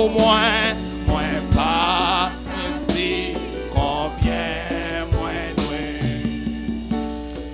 pour moi, moi pas dit combien moi doué.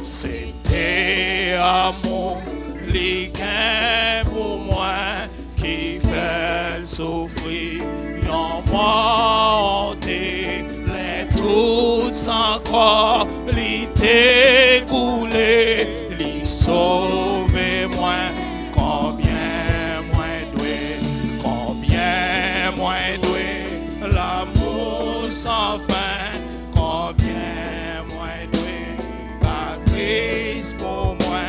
C'était amour, les gains pour moi qui fait souffrir en moi, les toutes sans croix, les découlés, les sauver moi. Combien moins doué, l'amour sans fin, combien moins doué, ta Christ pour moi,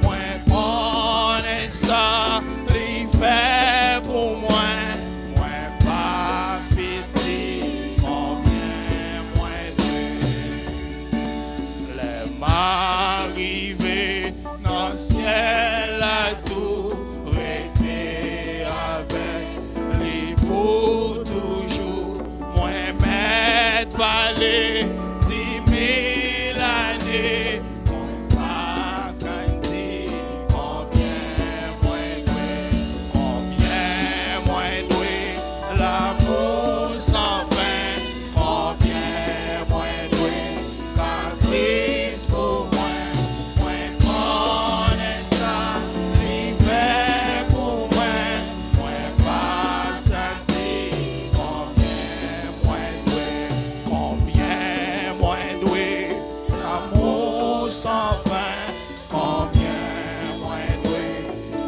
moins connaît ça, les fait pour moi, moins pas fini, combien moins doué, les m'arriver dans le ciel à tout. Pour toujours, moi m'être parlé 10 000 années, mon pas canté, combien moins doué, l'amour sans fin, combien moins doué, car Christ pour moi connaît ça, l'hiver pour moi pas. Sans fin, combien moins doué,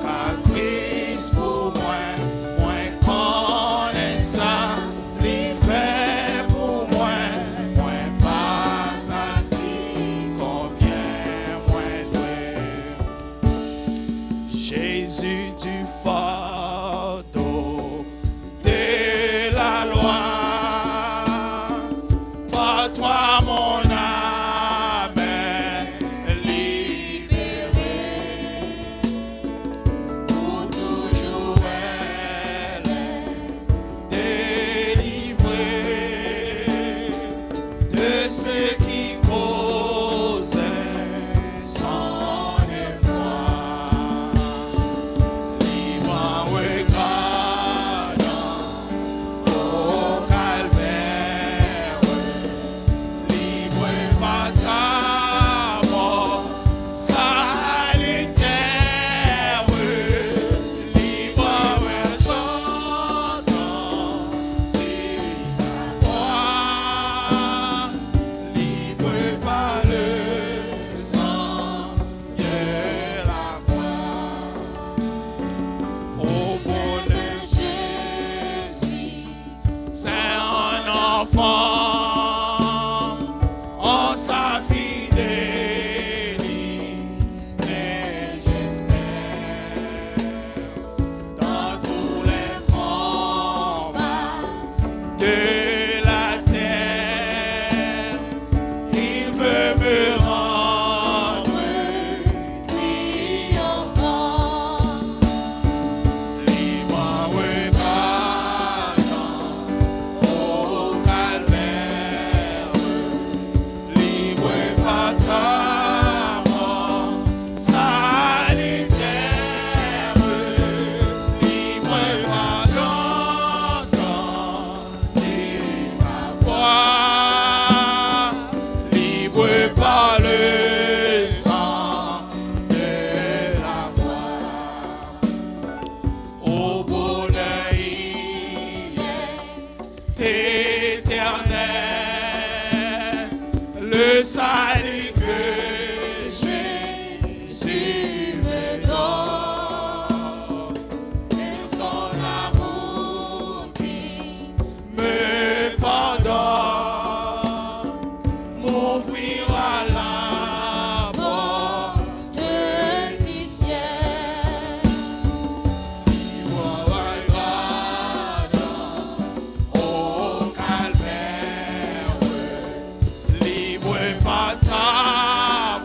car Christ pour moi connaît ça, l'hiver pour moi pas grandi, combien moins doué. Jésus du fardeau de la loi, par toi mon âme. Ce qui causait son effroi, libre regardant au calvaire, libre par ta mort, salutaire, libre regardant ta voix. Par le sang de la croix, au bonheur Jésus, c'est un enfant, en sa fidélité, mais j'espère, dans tous les combats de me rendre triomphant, libre regardant au calvaire, libre par ta mort salutaire, libre par ta voix, libre par le sang de la croix, au bonheur éternel, le salut que Jésus me donne, et son amour qui me pardonne, m'ouvrira la porte du ciel. Au calvaire, libre par ta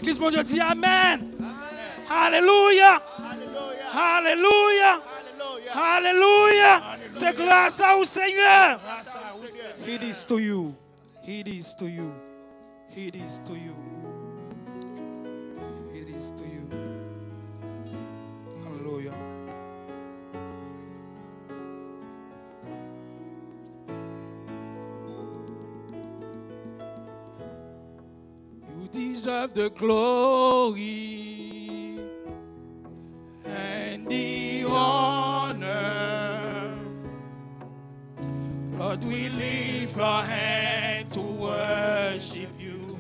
L'église, mon Dieu, dit Amen. Alléluia. Alléluia. Alléluia. C'est grâce à vous, Seigneur. It is to you. It is to you. It is to you. It is to you. Hallelujah. You deserve the glory and the honor. Lord, we lift our hand to worship you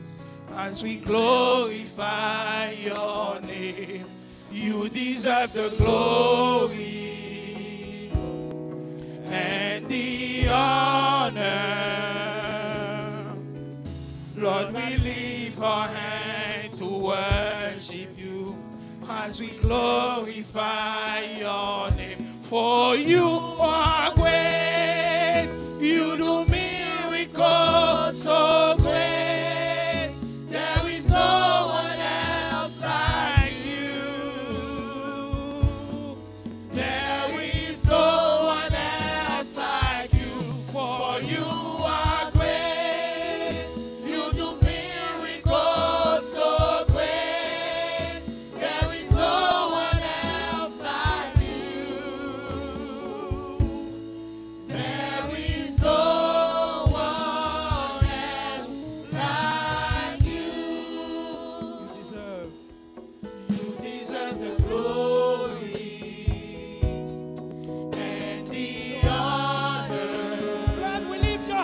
as we glorify your name. You deserve the glory and the honor. Lord, we lift our hand to worship you as we glorify your name. For you are great, you do miracles so great. There is no one else like you. There is no one else like you. For you are great, you do miracles so great. There is no one else like you. There is no one else like you. You deserve the glory and the honor. Lord, we lift your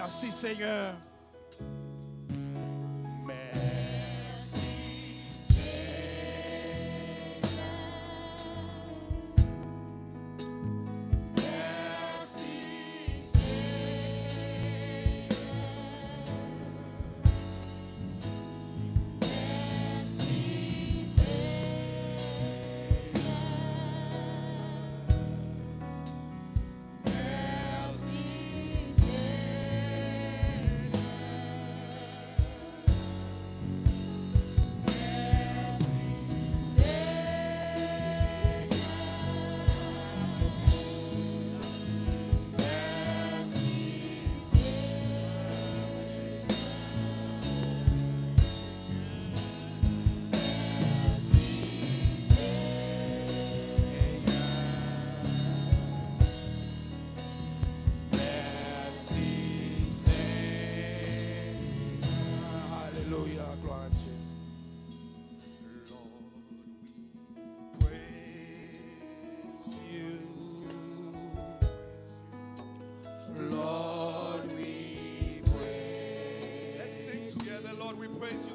Merci Seigneur.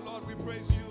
Lord, we praise you.